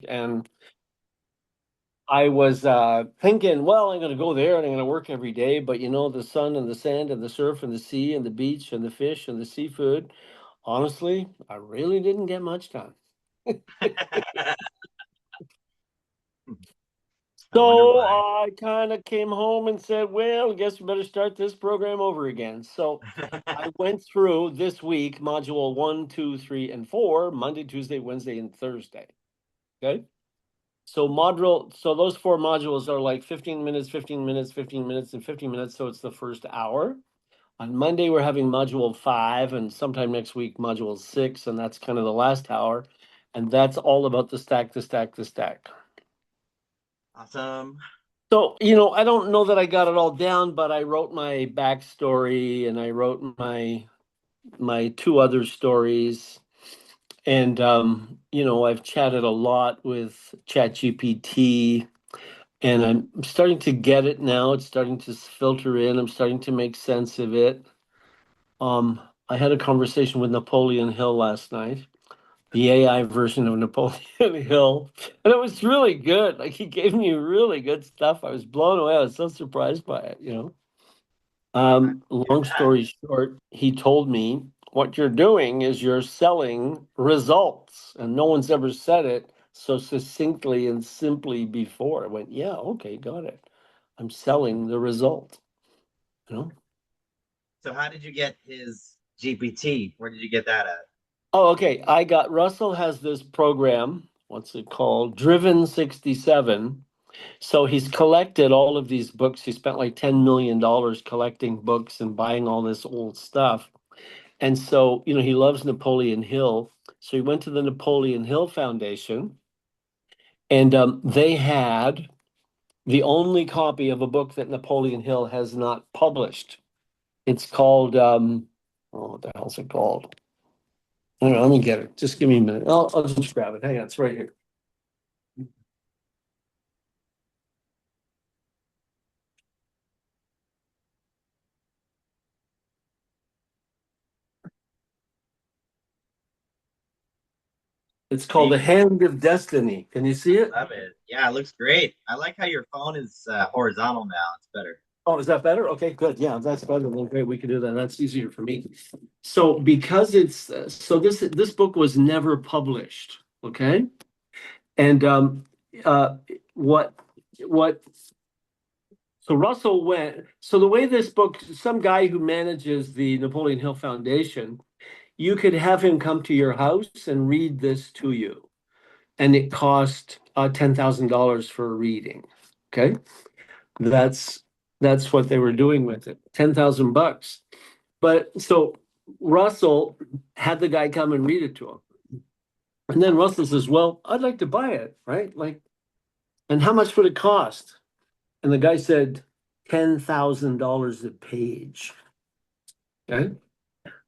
And I was thinking, well, I'm going to go there and I'm going to work every day. But the sun and the sand and the surf and the sea and the beach and the fish and the seafood, honestly, I really didn't get much done. I wonder So why. I kind of came home and said, well, I guess we better start this program over again. So I went through this week module 1, 2, 3, and 4, Monday, Tuesday, Wednesday, and Thursday. Okay. So those four modules are like 15 minutes, 15 minutes, 15 minutes, and 15 minutes. So it's the first hour. On Monday, we're having module 5, and sometime next week, module 6, and that's kind of the last hour. And that's all about the stack, the stack, the stack. Awesome. So, I don't know that I got it all down, but I wrote my backstory and I wrote my two other stories. And I've chatted a lot with ChatGPT, and I'm starting to get it now. It's starting to filter in. I'm starting to make sense of it. Um, I had a conversation with Napoleon Hill last night, the AI version of Napoleon Hill, and it was really good. Like he gave me really good stuff. I was blown away. I was so surprised by it. Hear Long that. story short, he told me what you're doing is you're selling results, and no one's ever said it so succinctly and simply before. I went, yeah, okay, got it. I'm selling the result, you know. So how did you get his GPT? Where did you get that at? Oh, okay. Russell has this program. What's it called? Driven 67. So he's collected all of these books. He spent like $10 million collecting books and buying all this old stuff. And so, he loves Napoleon Hill. So he went to the Napoleon Hill Foundation, and they had the only copy of a book that Napoleon Hill has not published. It's called, oh, what the hell's it called? Hang on, let me get it. Just give me a minute. I'll just grab it. Hang on, it's right here. It's called The Maybe. Hand of Destiny. Can you see it? Love it. Yeah, it looks great. I like how your phone is horizontal now. It's better. Oh, is that better? Okay, good. Yeah, that's better. Then great, we can do that. That's easier for me. So because it's so this book was never published, okay? And uh, what what so Russell went. So the way this book, some guy who manages the Napoleon Hill Foundation, you could have him come to your house and read this to you, and it cost $10,000 for a reading. Okay, that's that's what they were doing with it. 10,000 bucks. But so Russell had the guy come and read it to him. And then Russell says, well, I'd like to buy it, right? Like, and how much would it cost? And the guy said, $10,000 a page. Okay.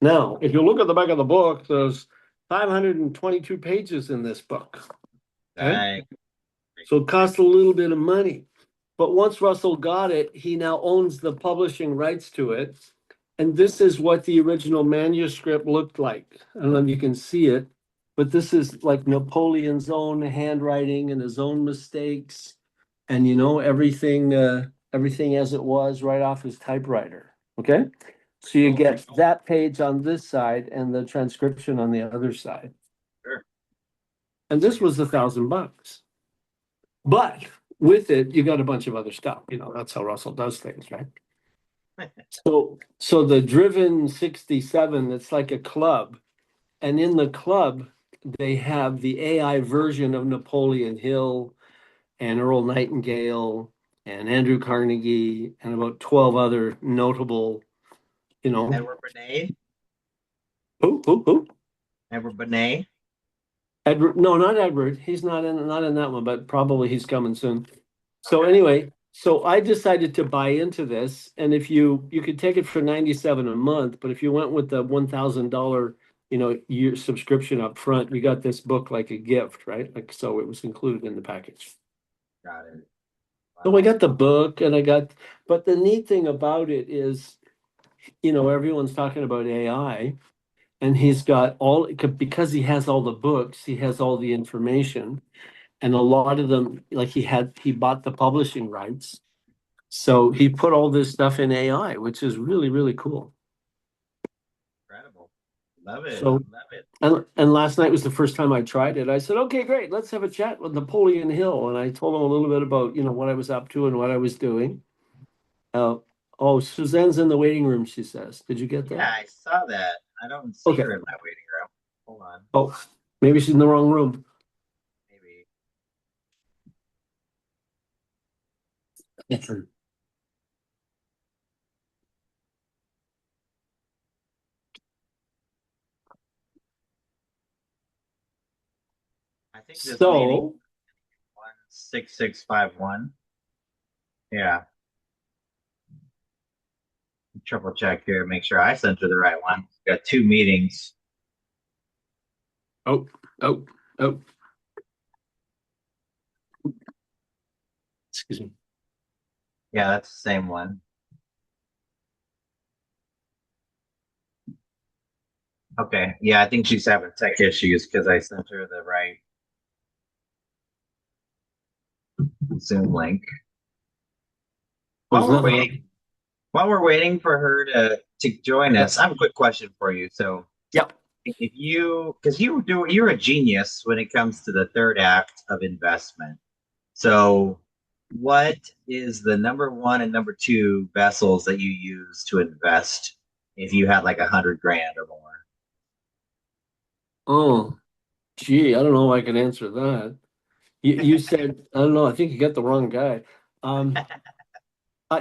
Now, if you look at the back of the book, there's 522 pages in this book. Okay. Dang. So it costs a little bit of money. But once Russell got it, he now owns the publishing rights to it. And this is what the original manuscript looked like. I don't know if you can see it, but this is like Napoleon's own handwriting and his own mistakes, and everything as it was right off his typewriter. Okay, so you Cool. get that page on this side and the transcription on the other side. Sure. And this was $1,000, but with it, you got a bunch of other stuff. That's how Russell does things, right? So the Driven 67, it's like a club. And in the club, they have the AI version of Napoleon Hill and Earl Nightingale and Andrew Carnegie and about 12 other notable, you know, Edward Benet. who? Edward Benet. Edward, no, not Edward. He's not in that one, but probably he's coming soon. So Okay. anyway, so I decided to buy into this, and if you could take it for 97 a month, but if you went with the $1,000, year subscription up front, you got this book like a gift, right? Like so, it was included in the package. Got it. So I Wow. got the book, but the neat thing about it is, everyone's talking about AI, and he's got all because he has all the books, he has all the information. and a lot of them, like he bought the publishing rights. So he put all this stuff in AI, which is really, really cool. Incredible. Love it. So, Love it. and last night was the first time I tried it. I said, okay, great, let's have a chat with Napoleon Hill. And I told him a little bit about, what I was up to and what I was doing. Uh, oh, Suzanne's in the waiting room, she says. Did you get Yeah, that? I saw that. I don't see Okay. her in my waiting room. Hold on. Oh, maybe she's in the wrong room. Maybe. I think this meeting So, 16651. Yeah. Triple check here, make sure I sent her the right one. Got two meetings. oh, oh, oh, excuse me. Yeah, that's the same one. Okay. Yeah, I think she's having tech issues because I sent her the right Zoom link. Was While we're nothing waiting, wrong. while we're waiting for her to join Yeah. us, I have a quick question for you. So Yep. if you, because you're a genius when it comes to the third act of investment. So what is the number one and number two vessels that you use to invest if you had like 100 grand or more? Oh, gee, I don't know if I can answer that. You said, I don't know, I think you got the wrong guy. Um,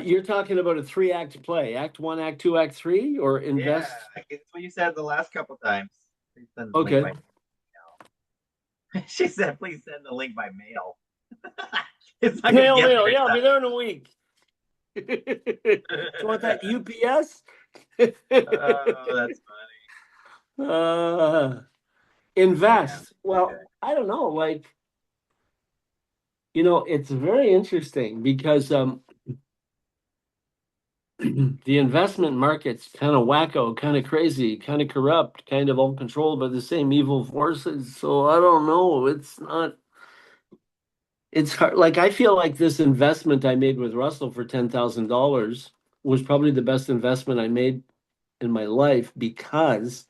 you're talking about a three-act play, act one, act two, act three, or Yeah, invest? I guess what you said the last couple times. Please send the link Okay. by mail. She said, please send the link by mail. It's not gonna Snail get mail, there in yeah, I'll be there in a week. Do you want that time. UPS? Oh, that's Uh, funny, man. invest. Okay. Well, I don't know, like, it's very interesting because the investment market's kind of wacko, kind of crazy, kind of corrupt, kind of all controlled by the same evil forces. So I don't know. It's hard. Like I feel like this investment I made with Russell for $10,000 was probably the best investment I made in my life because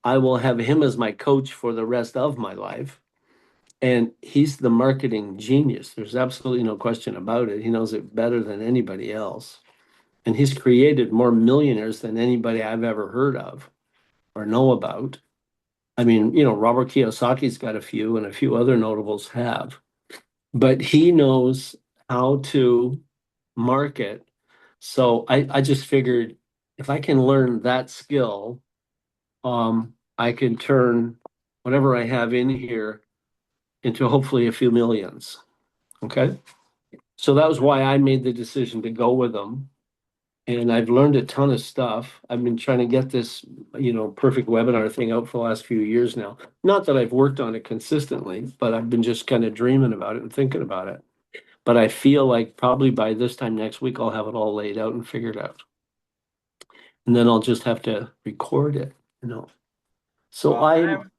I will have him as my coach for the rest of my life. And he's the marketing genius. There's absolutely no question about it. He knows it better than anybody else. And he's created more millionaires than anybody I've ever heard of or know about. I mean, Robert Kiyosaki's got a few, and a few other notables have, but he knows how to market. So I just figured if I can learn that skill, I can turn whatever I have in here into hopefully a few millions. Okay. So that was why I made the decision to go with them. And I've learned a ton of stuff. I've been trying to get this, perfect webinar thing out for the last few years now. Not that I've worked on it consistently, but I've been just kind of dreaming about it and thinking about it. But I feel like probably by this time next week, I'll have it all laid out and figured out. And then I'll just have to record it. So Well, I'm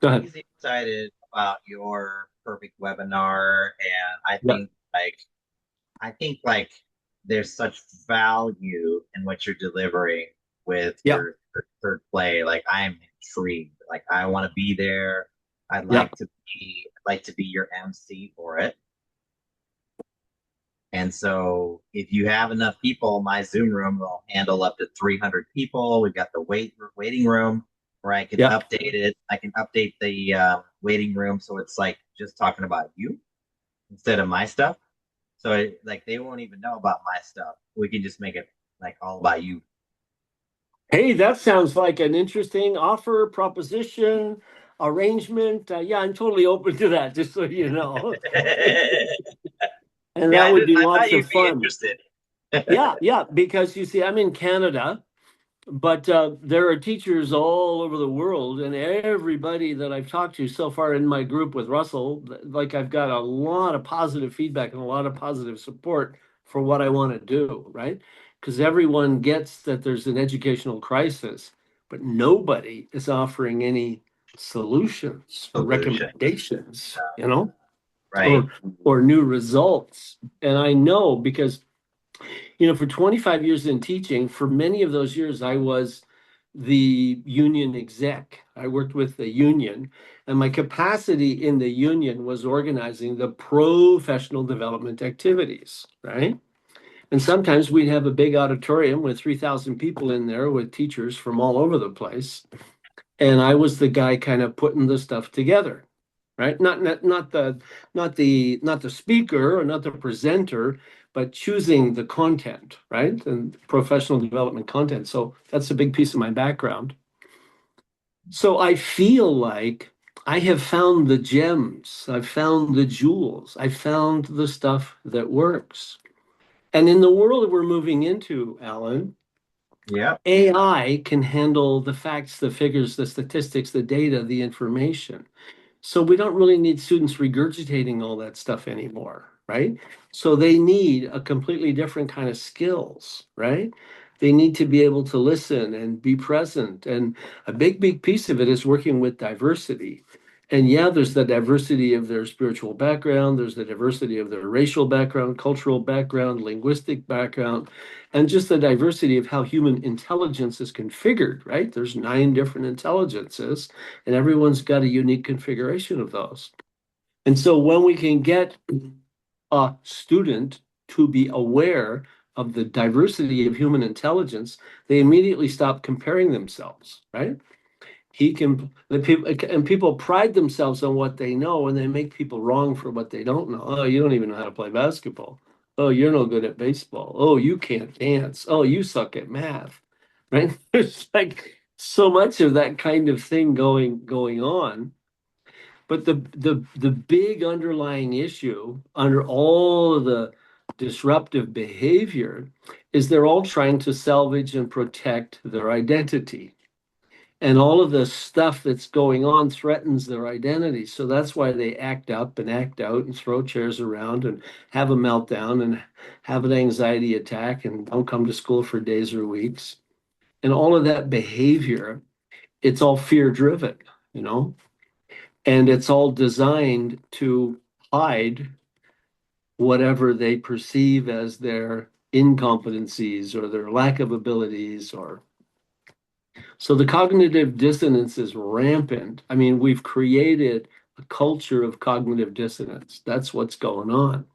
go ahead. crazy excited about your perfect webinar, and Yeah. I think like there's such value in what you're delivering with Yeah. your third play. Like I'm intrigued. Like I want to be there. Yeah. I'd like to be your MC for it. And so if you have enough people, my Zoom room will handle up to 300 people. We've got the waiting room where I can Yeah. update it. I can update the waiting room so it's like just talking about you instead of my stuff. So like they won't even know about my stuff. We can just make it like all about you. Hey, that sounds like an interesting offer, proposition, arrangement. Yeah, I'm totally open to that, just so you know. And Yeah, that would be I thought lots of you'd be fun. interested. Yeah, yeah, because you see, I'm in Canada, but there are teachers all over the world, and everybody that I've talked to so far in my group with Russell, like I've got a lot of positive feedback and a lot of positive support for what I want to do, right? Because everyone gets that there's an educational crisis, but nobody is offering any solutions or Solution. recommendations. Right. or new results. And I know because, for 25 years in teaching, for many of those years, I was the union exec. I worked with the union, and my capacity in the union was organizing the professional development activities, right? And sometimes we'd have a big auditorium with 3,000 people in there with teachers from all over the place. And I was the guy kind of putting the stuff together, right? Not the speaker or not the presenter, but choosing the content, right? And professional development content. So that's a big piece of my background. So I feel like I have found the gems, I've found the jewels, I found the stuff that works. And in the world we're moving into, Alan, Yeah. AI can handle the facts, the figures, the statistics, the data, the information. So we don't really need students regurgitating all that stuff anymore, right? So they need a completely different kind of skills, right? They need to be able to listen and be present. And a big, big piece of it is working with diversity. And yeah, there's the diversity of their spiritual background, there's the diversity of their racial background, cultural background, linguistic background, and just the diversity of how human intelligence is configured, right? There's 9 different intelligences and everyone's got a unique configuration of those. And so when we can get a student to be aware of the diversity of human intelligence, they immediately stop comparing themselves, right? People pride themselves on what they know and they make people wrong for what they don't know. Oh, you don't even know how to play basketball. Oh, you're no good at baseball. Oh, you can't dance. Oh, you suck at math. Right? There's like so much of that kind of thing going on. But the big underlying issue under all of the disruptive behavior is they're all trying to salvage and protect their identity. And all of the stuff that's going on threatens their identity. So that's why they act up and act out and throw chairs around and have a meltdown and have an anxiety attack and don't come to school for days or weeks. And all of that behavior, it's all fear driven, you know? And it's all designed to hide whatever they perceive as their incompetencies or their lack of abilities or so the cognitive dissonance is rampant. I mean, we've created a culture of cognitive dissonance. That's what's going on.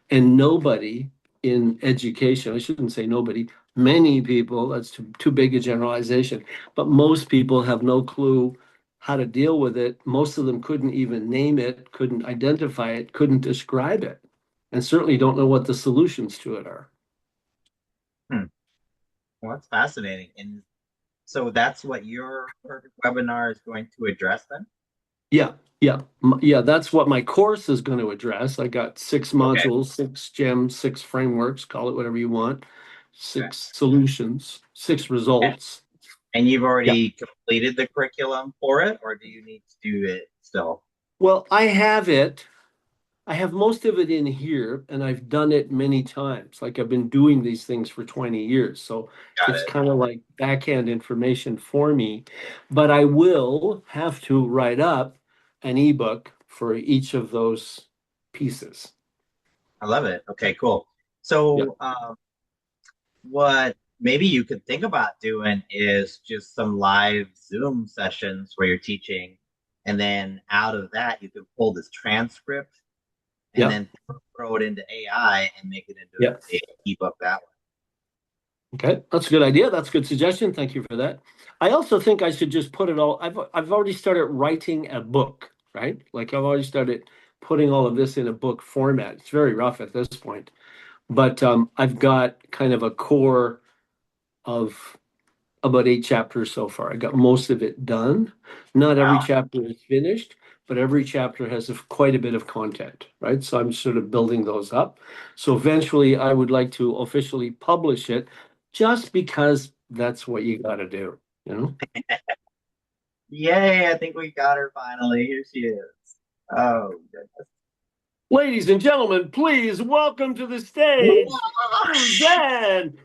And nobody in education, I shouldn't say nobody, many people, that's too big a generalization, but most people have no clue how to deal with it. Most of them couldn't even name it, couldn't identify it, couldn't describe it, and certainly don't know what the solutions to it are. Hmm. Well, that's fascinating. And so that's what your perfect webinar is going to address then? Yeah, yeah, yeah. That's what my course is going to address. I got 6 Okay. modules, 6 gems, 6 frameworks, call it whatever you want, Okay. 6 solutions, 6 results. And you've Yeah. already completed the curriculum for it, or do you need to do it still? Well, I have it. I have most of it in here, and I've done it many times. Like I've been doing these things for 20 years. So Got it's it. kind of like backhand information for me. But I will have to write up an ebook for each of those pieces. I love it. Okay, cool. Yeah. So, what maybe you could think about doing is just some live Zoom sessions where you're teaching, and then out of that, you can pull this transcript and Yeah. then throw it into AI and make it into Yeah. a ebook that way. Okay, that's a good idea. That's a good suggestion. Thank you for that. I also think I should just put it all. I've already started writing a book, right? Like I've already started putting all of this in a book format. It's very rough at this point, but I've got kind of a core of about 8 chapters so far. I got most of it done. Not every Wow, chapter is finished, but every chapter has quite a bit of content, right? So I'm sort of building those up. So eventually I would like to officially publish it just because that's what you got to do, you know? yay! I think we got her finally. Here she is. Oh, goodness. Ladies and gentlemen, please welcome to the stage, Suzanne.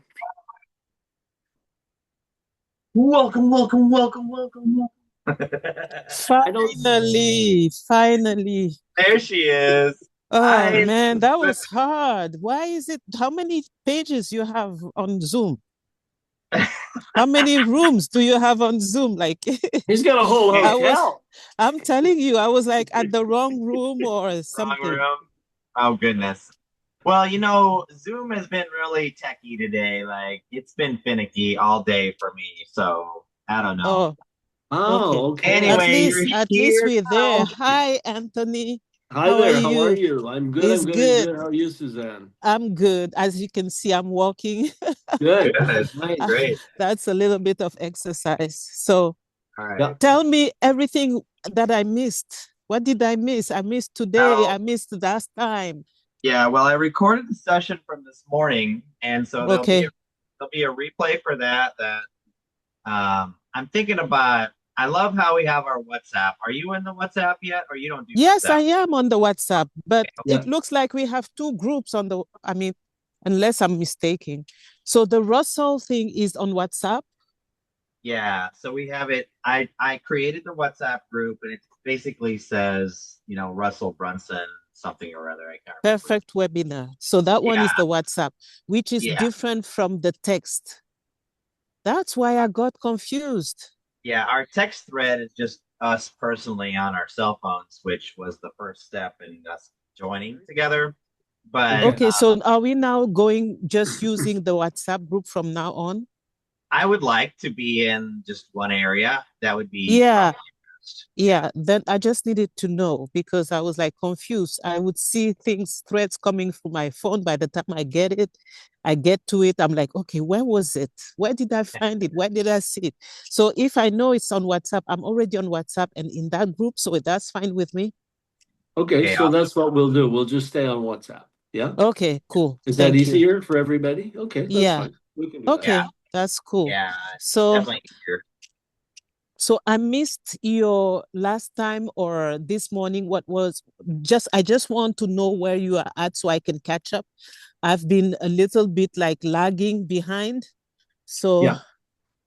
Welcome, welcome, welcome, welcome, welcome. I don't. Finally. There she is. Oh I man, that was hard. Why is it? How many pages you have on Zoom? How many rooms do you have on Zoom? Like He's got a whole I was, hotel. I'm telling you, I was like at the wrong room or wrong something. room. Oh goodness. Well, Zoom has been really techy today. Like it's been finicky all day for me. So I don't know. Oh, okay. Oh, okay. Anyway, you're At least here we're there. now. Hi, Anthony. Hi How are there. How are you? you? I'm good. It's I'm good. I'm good. good. How are you, Suzanne? I'm good. As you can see, I'm walking. Good. Good. Nice. Great. That's a little bit of exercise. So All Yeah. right. tell me everything that I missed. What did I miss? I missed today. I Now, missed last time. yeah, well, I recorded the session from this morning, and so Okay. there'll be a replay for that. I'm thinking about. I love how we have our WhatsApp. Are you in the WhatsApp yet, or you don't do Yes, I WhatsApp? am on the WhatsApp, but Yeah. it looks like we have two groups on the, I mean, unless I'm mistaken. So the Russell thing is on WhatsApp. Yeah, so we have it. I created the WhatsApp group, and it basically says, Russell Brunson something or other. I can't remember. Perfect webinar. So that one Yeah, is the WhatsApp, which is yeah, different from the text. That's why I got confused. yeah. Our text thread is just us personally on our cell phones, which was the first step in us joining together. But Okay. Okay, so are we now going just using the WhatsApp group from now on? I would like to be in just one area. That would be Yeah, probably best. Yeah. yeah. Then I just needed to know because I was like confused. I would see things, threads coming through my phone. By the time I get to it, I'm like, okay, where was it? Where did I find it? Where did I see it? So if I know it's on WhatsApp, I'm already on WhatsApp and in that group, so that's fine with me. Okay. Okay, So awesome. that's what we'll do. We'll just stay on WhatsApp. Yeah. Okay, cool. Is that Thank you. easier for everybody? Okay. That's Yeah. fine. We can do that. Yeah, Okay, that's cool. yeah, So definitely here. So I missed your last time or this morning. What was just, I just want to know where you are at so I can catch up. I've been a little bit like lagging behind. So, Yeah.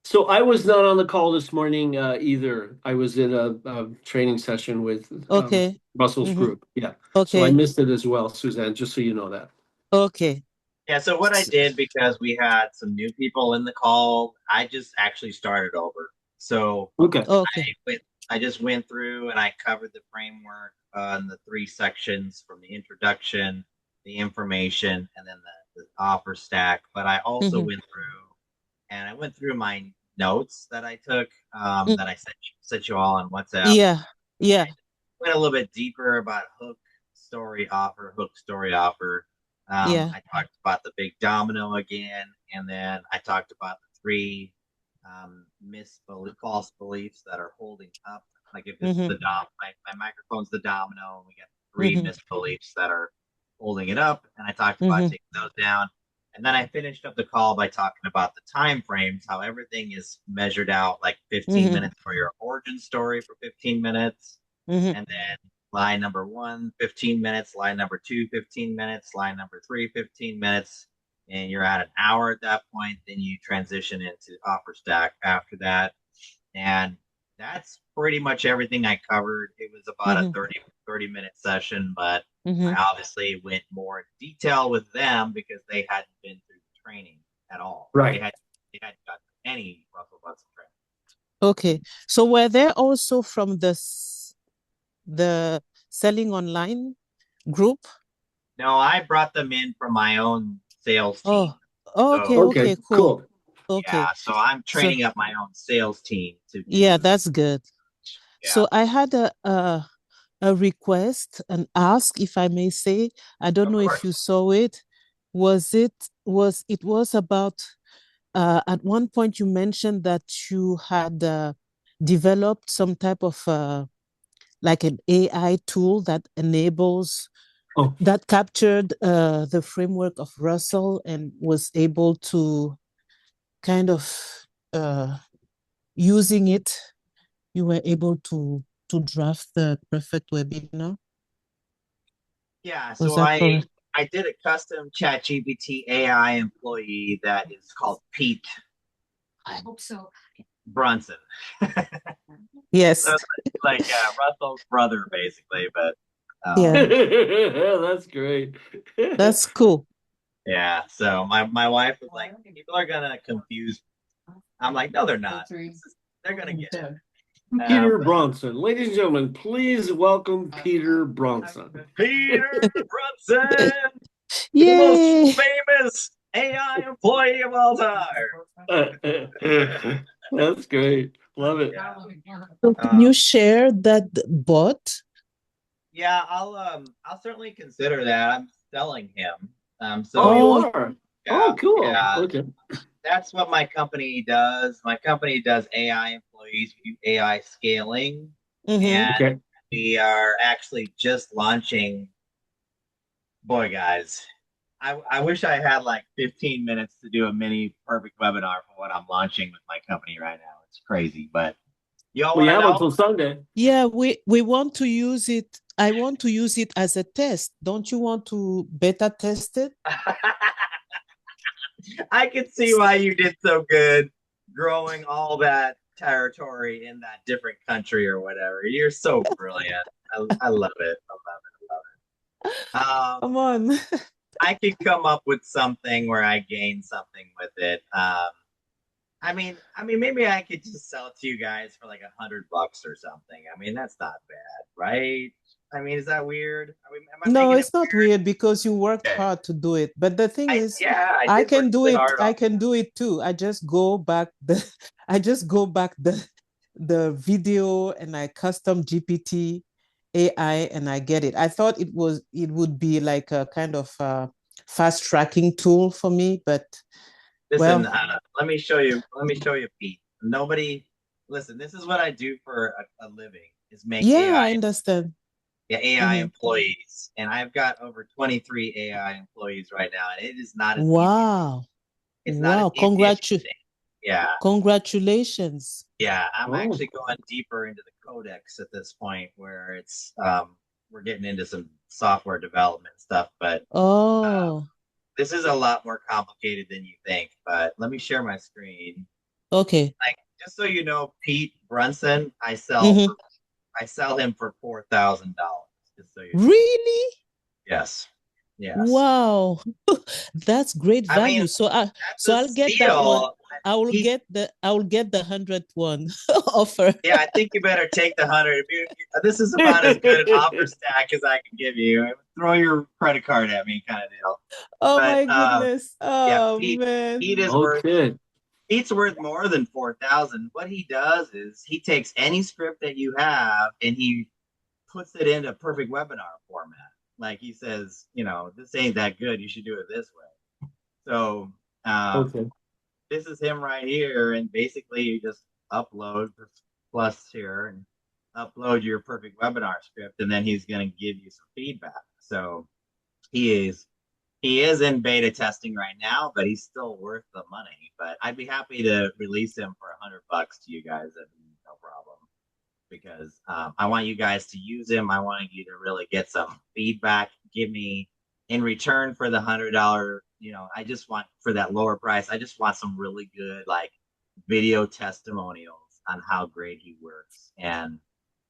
So I was not on the call this morning either. I was in a training session with okay. Russell's Mm-hmm. group. Yeah. So I Okay. missed it as well, Suzanne, just so you know that. Okay. Yeah, so what I did because we had some new people in the call, I just actually started over. So Okay. Okay. went, I just went through and I covered the framework in the three sections from the introduction, the information, and then the offer stack. But I also Mm-hmm. went through and I went through my notes that I took Mm, that I sent you all on WhatsApp. yeah. Yeah. I went a little bit deeper about hook story offer. Yeah. I talked about the big domino again, and then I talked about the three false beliefs that are holding up. Like if this is Mm-hmm. my microphone's the domino, and we got three Mm-hmm. misbeliefs that are holding it up, and I talked about Mm-hmm. taking those down. And then I finished up the call by talking about the time frames, how everything is measured out like 15 Mm-hmm. minutes for your origin story for 15 minutes. Mm-hmm. And then line number one, 15 minutes, line number two, 15 minutes, line number three, 15 minutes. And you're at an hour at that point. Then you transition into offer stack after that. And that's pretty much everything I covered. It was about a Mm-hmm. 30-minute session, but I Mm-hmm. obviously went more in detail with them because they hadn't been through the training at all. Right. They hadn't got any Russell Brunson training. Okay. So were there also from the selling online group? No, I brought them in from my own sales team. Oh, okay, So Okay. okay, cool. Cool. Okay. yeah, so I'm So training up my own sales team to yeah, do. that's good. Yeah, So I had a request, an ask, if I may say. I don't of know if you course. saw it. It was about at one point you mentioned that you had developed some type of like an AI tool that enables Oh, that captured the framework of Russell and was able to kind of uh, using it, you were able to draft the perfect webinar. Yeah, Was so that I correct? I did a custom ChatGPT AI employee that is called Pete Brunson. Yes. So like Russell's brother, basically. But Yeah. That's great. That's cool. yeah. So my wife was like, people are gonna confuse. I'm like, no, they're not. They're gonna get it. Peter Bronson. Ladies and gentlemen, please welcome Peter Bronson. Peter Brunson, the most Yay. famous AI employee of all time. That's great. Love it. Yeah. So can Um, you share that bot? yeah, I'll certainly consider that. I'm selling him. Oh, you So Oh, are? Oh, yeah, cool. yeah, Okay. that's what my company does. My company does AI employees. We do AI scaling, mm-hmm. and Okay. we are actually just launching. Boy, guys, I wish I had like 15 minutes to do a mini perfect webinar for what I'm launching with my company right now. It's crazy, but you all We want to have know? until Sunday. Yeah, we want to use it. I want to use it as a test. Don't you want to beta test it? I can see why you did so good growing all that territory in that different country or whatever. You're so brilliant. I love it. I love it. I love it. Come on. I could come up with something where I gain something with it. I mean, maybe I could just sell it to you guys for like $100 or something. I mean, that's not bad, right? I mean, is that weird? Am I No, making it it's not weird because you worked weird? Okay. hard to do it. But the thing is, Yeah, I I did work can do really it. hard on I can do it too. I just go back the I just go back the video and I custom GPT AI and I get it. I thought it would be like a kind of fast tracking tool for me, but Listen, well, let me show you. Let me show you, Pete. Nobody, listen. This is what I do for a living: is make yeah, AI, I understand. yeah, AI Mhm. employees, and I've got over 23 AI employees right now, and it is not as easy. Wow. It's not as Wow. easy as you think. Yeah, Congratulations. yeah. I'm Oh, actually going deeper into the codex at this point, where it's we're getting into some software development stuff, but uh, Oh, this is a lot more complicated than you think. But let me share my screen. okay. Like, just so you know, Pete Brunson, Mhm. I sell him for $4,000. Just so you know. Really? Yes, yes. Wow. That's great I mean, value. that's So a I'll get that one. steal. He, I will get the 100th one offer. yeah, I think you better take the 100. This is about as good an offer stack as I can give you. Throw your credit card at me, kind of deal. Oh But my goodness. yeah, Oh man. Pete is worth okay. Pete's worth more than 4,000. What he does is he takes any script that you have and he puts it into perfect webinar format. Like he says, this ain't that good. You should do it this way. So Okay. this is him right here, and basically you just upload plus here and upload your perfect webinar script, and then he's going to give you some feedback. So he is he is in beta testing right now, but he's still worth the money. But I'd be happy to release him for $100 to you guys. That'd be no problem because I want you guys to use him. I want you to really get some feedback. Give me in return for the $100. I just want for that lower price. I just want some really good like video testimonials on how great he works and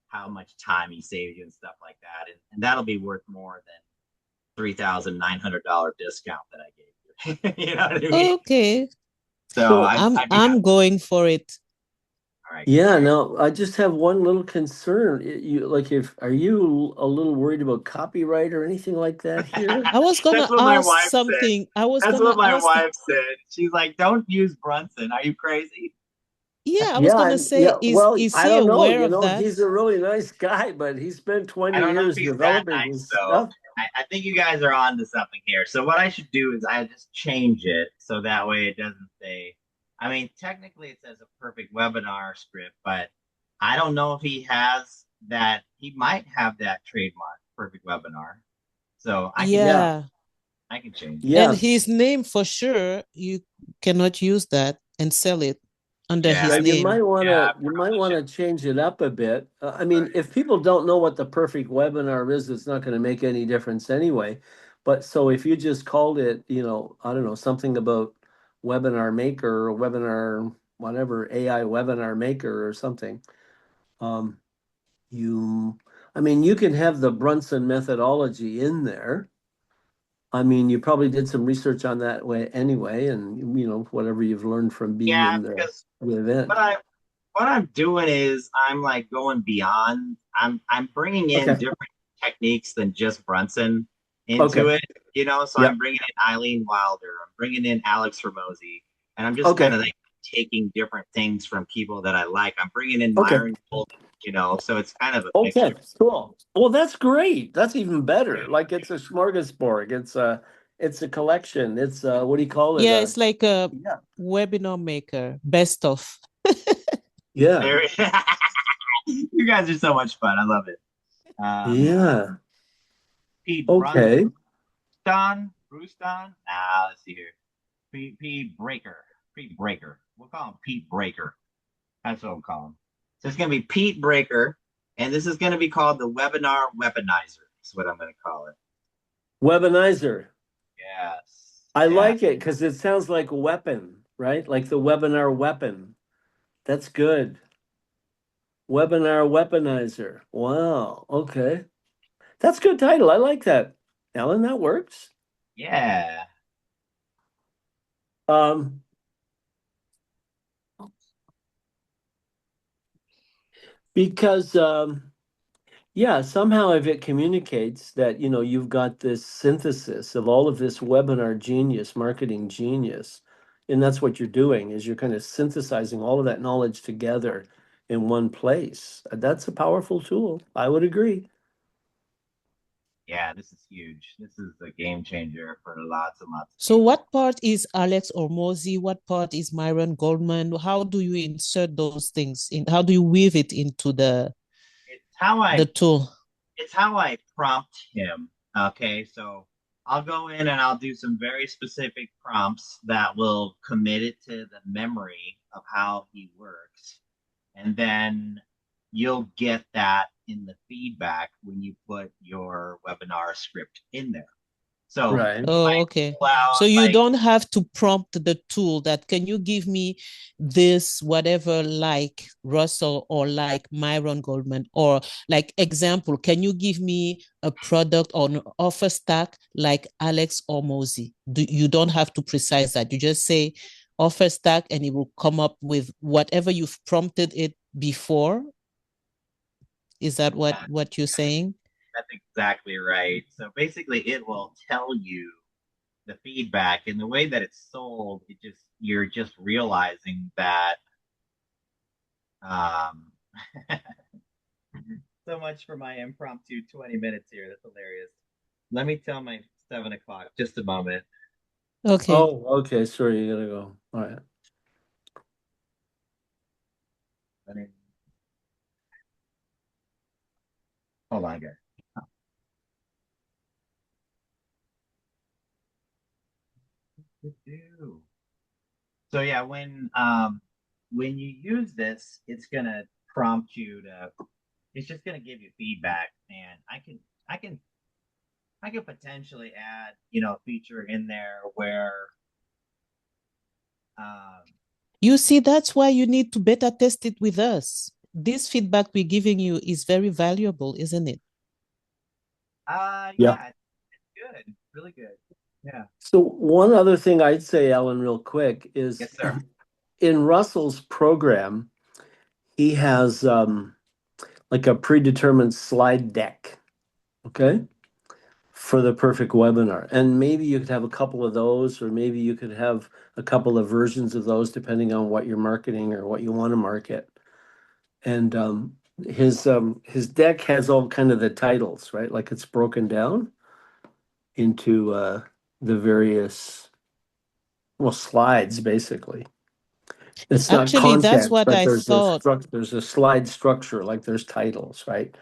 how much time he saves you and stuff like that. And that'll be worth more than $3,900 discount that I gave you. You know what I mean? Okay. So So, I'd be I'm happy. going for it. All right, yeah, great. no, I just have one little concern. You like if are you a little worried about copyright or anything like that here? I was That's gonna what my ask wife said. something. I was That's what gonna my ask, wife said. She's like, "Don't use Brunson. Are you crazy?" yeah, I was Yeah, gonna yeah. say, Well, is I he don't know. aware of that? He's a really nice guy, but he spent I 20 don't know if years he's that developing nice his though. stuff. I think you guys are on to something here. So what I should do is I just change it so that way it doesn't say. I mean, technically it says a perfect webinar script, but I don't know if he has that. He might have that trademark, perfect webinar. So I can change. Yeah, Yeah. I can change it. And yeah. his name for sure, you cannot use that and sell it under Yeah, Yeah, his name. yeah, I you might probably should. wanna change it up a bit. I mean, Right. if people don't know what the perfect webinar is, it's not going to make any difference anyway. But so if you just called it, I don't know, something about webinar maker or webinar whatever AI webinar maker or something, Um, I mean, you can have the Brunson methodology in there. I mean, you probably did some research on that way anyway, and whatever you've learned from being Yeah, in because the what event. I what I'm doing is I'm like going beyond. I'm bringing in Okay. different techniques than just Brunson into Okay. it, you know. So I'm Yep. bringing in Eileen Wilder, I'm bringing in Alex Ramosi, and I'm just kind Okay. of like taking different things from people that I like. I'm bringing in Okay. Myron Golden, you know. So it's kind of a Okay. mixture. Cool. Well, that's great. That's even better. Like it's a smorgasbord. It's a collection. It's what do you call it? Yeah, it's like a Yeah. webinar maker, best of. Yeah. There, you guys are so much fun. I love it. Um, Yeah. Pete Okay. Bruce Don. Nah, let's see here. Pete Breaker. Pete Breaker. We'll call him Pete Breaker. That's what we'll call him. So it's going to be Pete Breaker, and this is going to be called the Webinar Weaponizer. That's what I'm going to call it. Webinizer. Yes. I Yeah. like it because it sounds like weapon, right? Like the webinar weapon. That's good. Webinar weaponizer. Wow. Okay. That's a good title. I like that. Alan, that works. Yeah. Um, because yeah, somehow if it communicates that, you've got this synthesis of all of this webinar genius, marketing genius, and that's what you're doing is you're kind of synthesizing all of that knowledge together in one place. That's a powerful tool. I would agree. Yeah. This is huge. This is a game changer for lots and lots of So people. what part is Alex Ormozy? What part is Myron Goldman? How do you insert those things in? How do you weave it into It's how the I tool? it's how I prompt him. Okay, so I'll go in and I'll do some very specific prompts that will commit it to the memory of how he works. And then you'll get that in the feedback when you put your webinar script in there. So Right. you Oh, might okay. pull out So you like, don't have to prompt the tool that can you give me this whatever like Russell or like Myron Goldman or like example, can you give me a product or an offer stack like Alex or Mosey? You don't have to precise that. You just say offer stack and it will come up with whatever you've prompted it before. Is that what you're saying? that's exactly right. So basically, it will tell you the feedback and the way that it's sold. You're just realizing that um, so much for my impromptu 20 minutes here. That's hilarious. Let me tell my 7 o'clock. Just a moment. Okay. Oh, okay. Sorry, you gotta go. All right. Let me, hold on, guys. So yeah, when you use this, it's gonna prompt you to. It's just gonna give you feedback, and I can I can potentially add a feature in there where um, You see, that's why you need to beta test it with us. This feedback we're giving you is very valuable, isn't it? Yeah. yeah, it's good, really good. Yeah. So one other thing I'd say, Alan, real quick, is Yes, sir. in Russell's program, he has like a predetermined slide deck, okay, for the perfect webinar. And maybe you could have a couple of those, or maybe you could have a couple of versions of those, depending on what you're marketing or what you want to market. And his deck has all kind of the titles, right? Like it's broken down into the various slides basically. It's not Actually, that's content, what but I thought. there's a slide structure, like there's titles, right?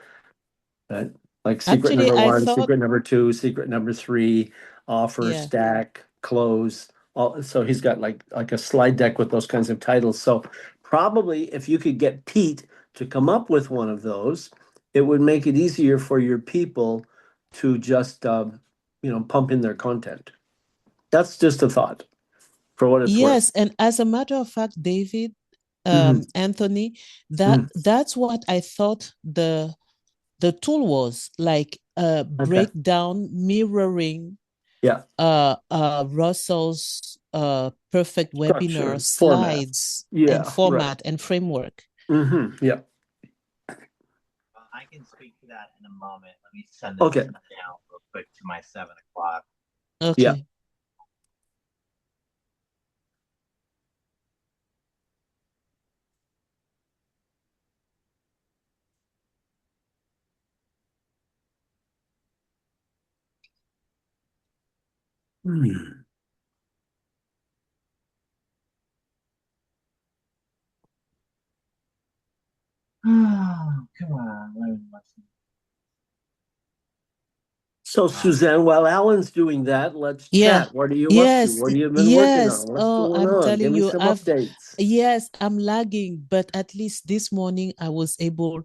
Right? Like secret Actually, number I one, thought, secret number two, secret number three, offer, yeah. stack, close. All, so he's got like a slide deck with those kinds of titles. So probably if you could get Pete to come up with one of those, it would make it easier for your people to just pump in their content. That's just a thought for what it's worth. Yes, and as a matter of fact, David, Mhm. Anthony, Mm. that's what I thought the tool was like Okay. breakdown mirroring Yeah. Russell's perfect webinar Structure, format. slides and Yeah. Right. format and framework. Yeah. I can speak to that in a moment. Let me send this Okay. out real quick to my 7 o'clock. Yeah. Okay. Hmm. Oh, come on. So, Suzanne, while Alan's doing that, let's Yeah. chat. What are you up to? Yes. What have you been working Yes. on? What's Oh, going I'm on? Give telling me you, some updates. yes, I'm lagging, but at least this morning I was able,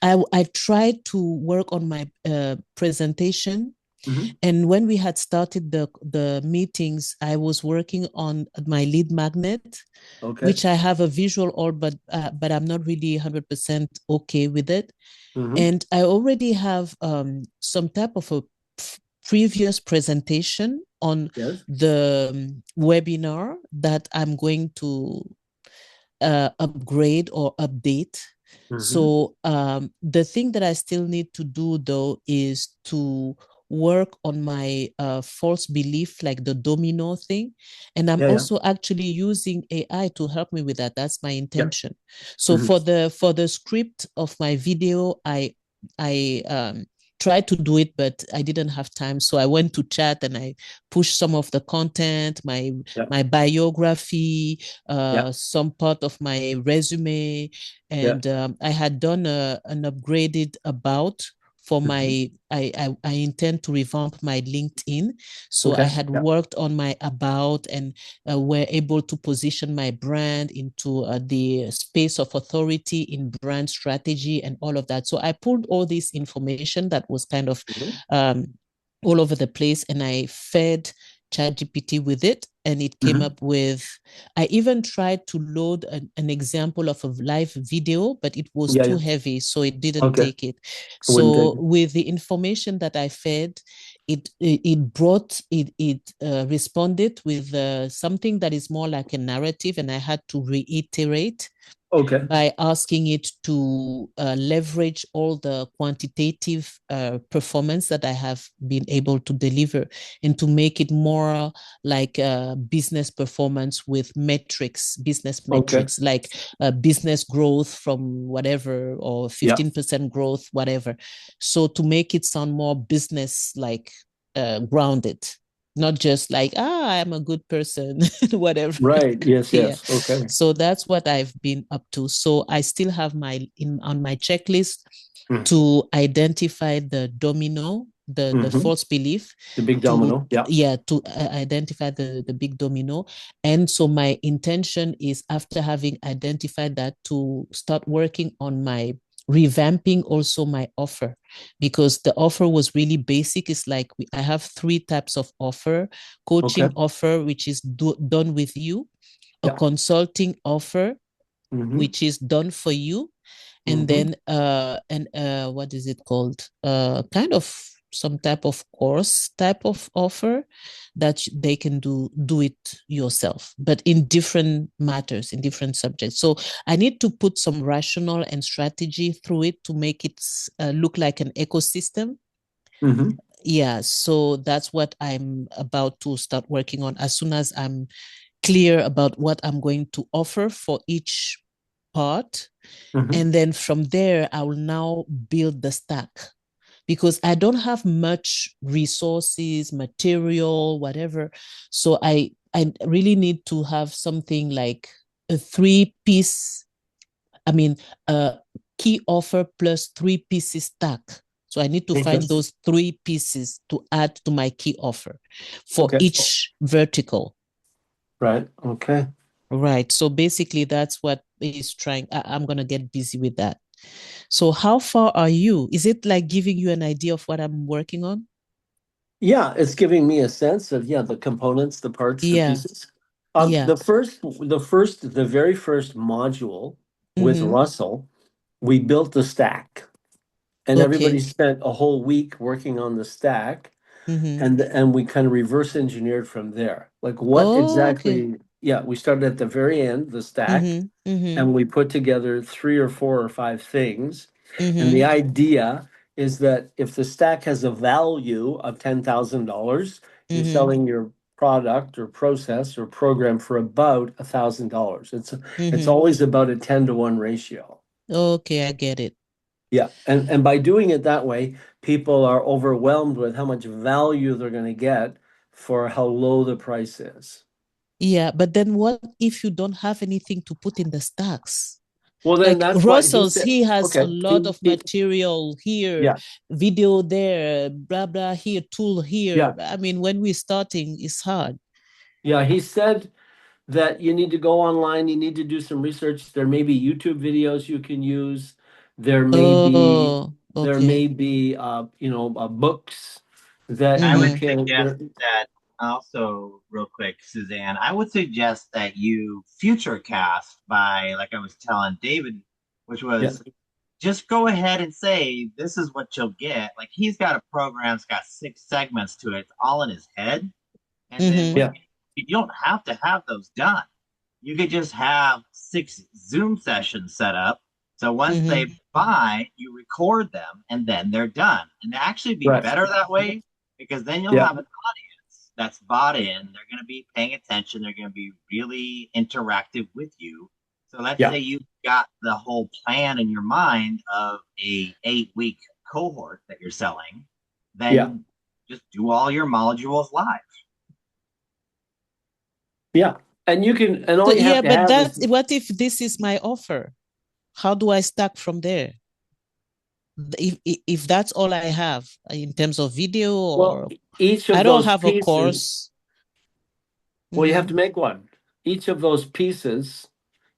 I tried to work on my presentation. Hmm. And when we had started the meetings, I was working on my lead magnet, Okay. which I have a visual all, but I'm not really 100% okay with it. Hmm. And I already have some type of a previous presentation on Yes. the webinar that I'm going to upgrade or update. Hmm. So the thing that I still need to do though is to work on my false belief, like the domino thing. And I'm Yeah. Yeah. also actually using AI to help me with that. That's my Yeah. intention. So Hmm. for the script of my video, I tried to do it, but I didn't have time. So I went to chat and I pushed some of the content, my Yeah. my biography, Yeah. some part of my resume, Yeah. and I had done an upgraded about for Hmm. my I intend to revamp my LinkedIn. So I Okay. had Yeah. worked on my about and were able to position my brand into the space of authority in brand strategy and all of that. So I pulled all this information that was kind of Hmm. um, all over the place, and I fed ChatGPT with it, and it came Hmm. up with. I even tried to load an example of a live video, but it was Yeah. too Yeah. heavy, so it didn't Okay. take it. Wouldn't take So it. with the information that I fed, it responded with something that is more like a narrative, and I had to reiterate Okay. by asking it to leverage all the quantitative performance that I have been able to deliver and to make it more like business performance with metrics, business Okay. metrics, like business growth from whatever or Yeah. 15% growth, whatever. So to make it sound more business like grounded, not just like I'm a good person whatever. Right. Yes. Yeah, Yes. Okay. so that's what I've been up to. So I still have my in on my checklist Mm. to identify the domino, the Hmm. false belief, The big to domino. Yeah. yeah, to identify the big domino. And so my intention is, after having identified that, to start working on my revamping also my offer, because the offer was really basic. It's like I have three types of offer: Okay. coaching offer, which is done with you; a Yeah. consulting offer, Hmm. which is done for you; and Hmm. then and what is it called, kind of some type of course type of offer that they can do it yourself, but in different matters, in different subjects. So I need to put some rationale and strategy through it to make it look like an ecosystem. Hmm. Yeah, so that's what I'm about to start working on as soon as I'm clear about what I'm going to offer for each part. Hmm. And then from there, I will now build the stack, because I don't have much resources, material, whatever. So I really need to have something like a three-piece, I mean, a key offer plus three pieces stack. So I need to Okay. find those three pieces to add to my key offer for Okay. each vertical. Right. Okay. Right. So basically, that's what is trying. I'm going to get busy with that. So, how far are you? Is it like giving you an idea of what I'm working on? Yeah, it's giving me a sense of, yeah, the components, the parts, the Yeah. pieces. Yeah. The very first module with Mm-hmm. Russell, we built the stack, and everybody Okay. spent a whole week working on the stack, Mm-hmm. and we kind of reverse engineered from there. Like what Oh, okay. exactly? Yeah, we started at the very end, the stack, Mm-hmm. Mm-hmm. and we put together three or four or five things. And Mm-hmm. the idea is that if the stack has a value of $10,000, you're Mm-hmm. selling your product or process or program for about $1,000. It's Mm-hmm. always about a 10-to-1 ratio. Okay, I get it. Yeah. And by doing it that way, people are overwhelmed with how much value they're going to get for how low the price is. Yeah, but then what if you don't have anything to put in the stacks? Well, then Like that's what he Russell's, said. he has a Okay. lot of material here, Yeah. video there, blah blah here, tool here. Yeah. I mean, when we're starting, it's hard. Yeah. He said that you need to go online, you need to do some research. There may be YouTube videos you can use. There may be Oh, there okay. may be books that I you would Mm-hmm. can suggest there, that also, real quick, Suzanne, I would suggest that you future cast by, like I was telling David, which yeah, was just go ahead and say, this is what you'll get. Like he's got a program, it's got 6 segments to it, all in his head. And then Mm-hmm. when yeah, you don't have to have those done. You could just have 6 Zoom sessions set up. So once they Mm-hmm. buy, you record them and then they're done. And they actually be right. better that way because then you'll Yeah, have an audience that's bought in. They're going to be paying attention. They're going to be really interactive with you. So let's yeah, say you've got the whole plan in your mind of a 8 week cohort that you're selling, yeah, then just do all your modules live. yeah. And you can and So all you have yeah, to but have is that's what if this is my offer? How do I stack from there? If that's all I have in terms of video, well, or each I of don't those have a pieces. course. Well, you have Mm-hmm. to make one. Each of those pieces,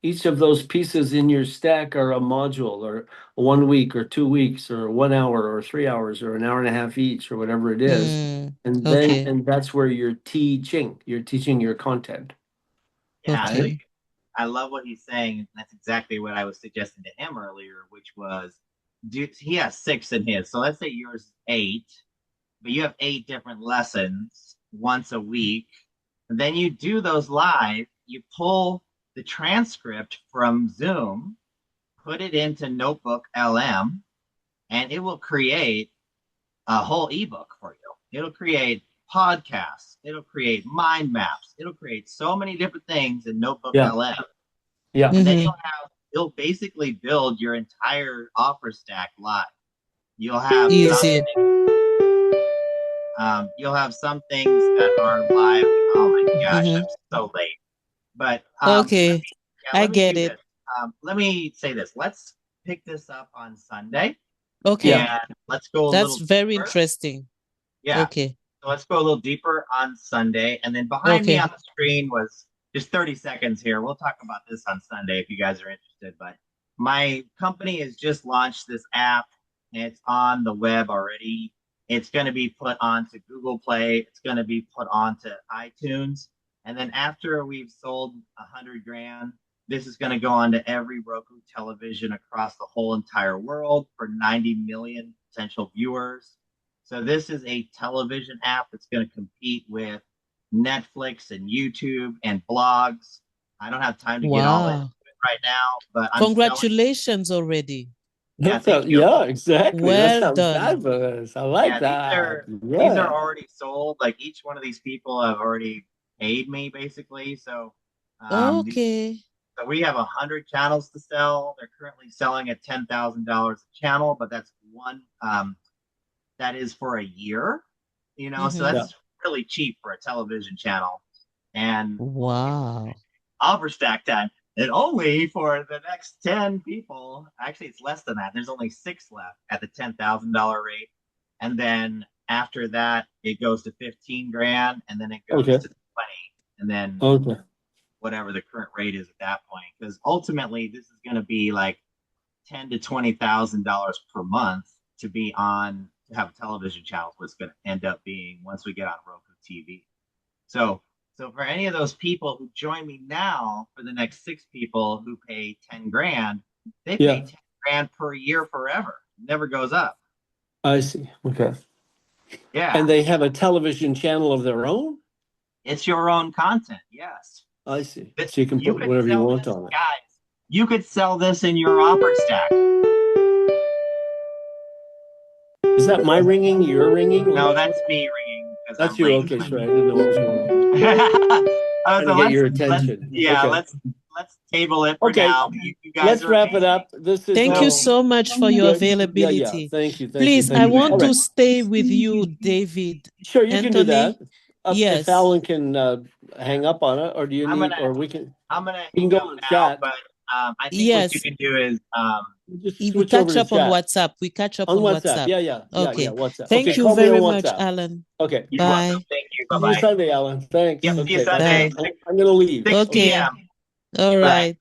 each of those pieces in your stack are a module or 1 week or 2 weeks or 1 hour or 3 hours or an hour and a half each or whatever it is. Mm, And okay. and that's where you're teaching your content. Yeah, so Okay. Okay. I love what he's saying. That's exactly what I was suggesting to him earlier, which was, dude, he has 6 in his. So let's say yours is 8, but you have 8 different lessons once a week. And then you do those live. You pull the transcript from Zoom, put it into Notebook LM, and it will create a whole ebook for you. It'll create podcasts. It'll create mind maps. It'll create so many different things in Notebook Yeah. LM. Yeah. And then Mm-hmm. you'll basically build your entire offer stack live. You'll have some Easy. you'll have some things that are live. Oh my gosh, I'm Mm-hmm. so late. But Okay. I let me get do it. this. Let me say this. Let's pick this up on Sunday Yeah. Okay. and let's go a That's little very deeper. interesting. Yeah. Okay. So let's go a little deeper on Sunday. And then behind me Okay. on the screen was just 30 seconds here. We'll talk about this on Sunday if you guys are interested. But my company has just launched this app. It's on the web already. It's going to be put onto Google Play. It's going to be put onto iTunes. And then after we've sold 100 grand, this is going to go on to every Roku television across the whole entire world for 90 million potential viewers. So this is a television app that's going to compete with Netflix and YouTube and blogs. I don't have time to get all into Wow. it right now, but I'm selling. Congratulations already. Yeah, That's thank you. yeah, exactly. That Well sounds done. fabulous. I like Yeah, that. these are Yeah. already sold. Like each one of these people have already paid me basically. So Okay. so we have 100 channels to sell. They're currently selling at $10,000 a channel, but that's one that is for a year, so Mm-hmm. Yeah. that's really cheap for a television channel. And Wow. offer stack time, and only for the next 10 people. Actually, it's less than that. There's only 6 left at the $10,000 rate. And then after that, it goes to 15 grand, and then it goes Okay. to 20, and then Okay. whatever the current rate is at that point. Because ultimately, this is going to be like $10,000 to $20,000 per month to be on to have a television channel. What's going to end up being once we get on Roku TV. So So for any of those people who join me now, for the next 6 people who pay 10 grand, they pay Yeah. 10 grand per year forever. It never goes up. I see. Okay. Yeah. And they have a television channel of their own? It's your own content. Yes. I see. So you can You put could whatever you sell want this, on it. guys. You could sell this in your offer stack. Is that my ringing? Your ringing? No, that's me ringing because That's I'm you. late. Okay, sorry. I didn't know what was going on. Trying to get your attention. Yeah, Okay. let's table it for Okay. now. You guys Let's are wrap it amazing. up. This is Thank you So so much for your good. Yeah, availability. Thank you. Please, Thank I you. want All to right. stay with you, David. Sure, you can do that. Anthony, If yes. Alan can hang up on it, or do you I'm need, gonna or we can hang go up on now, chat. but I think what you Yes, can do is Just we switch over catch to up on chat. WhatsApp. We catch up On on WhatsApp. WhatsApp. Yeah, Okay. WhatsApp. Thank Okay, you call me on very much, WhatsApp. Alan. Okay. you're welcome. Bye. Thank you. See you Bye-bye. Sunday, Alan. Thanks. Yep, see you Okay, Sunday. Bye. I'm gonna leave. 6 Okay. p.m. All Bye. right.